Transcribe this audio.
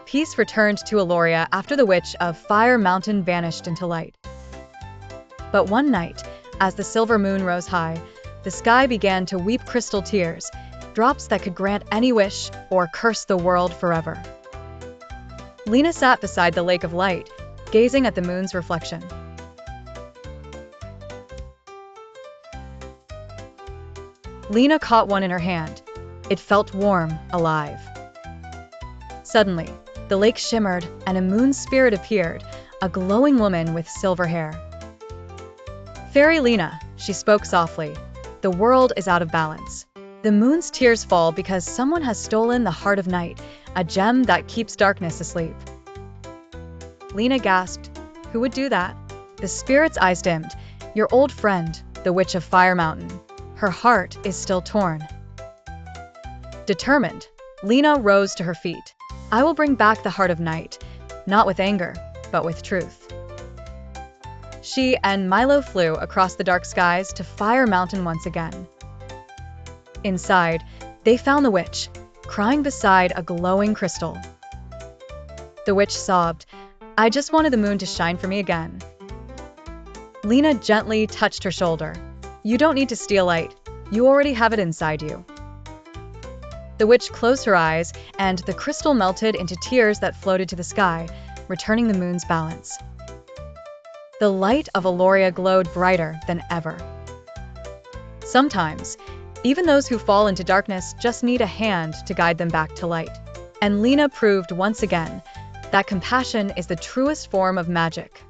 Peace returned to Aloria after the witch of Fire Mountain vanished into light. But one night, as the silver moon rose high, the sky began to weep crystal tears, drops that could grant any wish or curse the world forever. Lina sat beside the lake of light, gazing at the moon's reflection. Lina caught one in her hand. It felt warm, alive. Suddenly, the lake shimmered and a moon spirit appeared, a glowing woman with silver hair. "Fairy Lina," she spoke softly, "the world is out of balance. The moon's tears fall because someone has stolen the heart of night, a gem that keeps darkness asleep." Lina gasped. "Who would do that?" The spirit's eyes dimmed. "Your old friend, the witch of Fire Mountain. Her heart is still torn." Determined, Lina rose to her feet. "I will bring back the heart of night, not with anger, but with truth." She and Milo flew across the dark skies to Fire Mountain once again. Inside, they found the witch, crying beside a glowing crystal. The witch sobbed, "I just wanted the moon to shine for me again." Lina gently touched her shoulder. "You don't need to steal light. You already have it inside you." The witch closed her eyes, and the crystal melted into tears that floated to the sky, returning the moon's balance. The light of Aloria glowed brighter than ever. Sometimes, even those who fall into darkness just need a hand to guide them back to light. And Lina proved once again that compassion is the truest form of magic.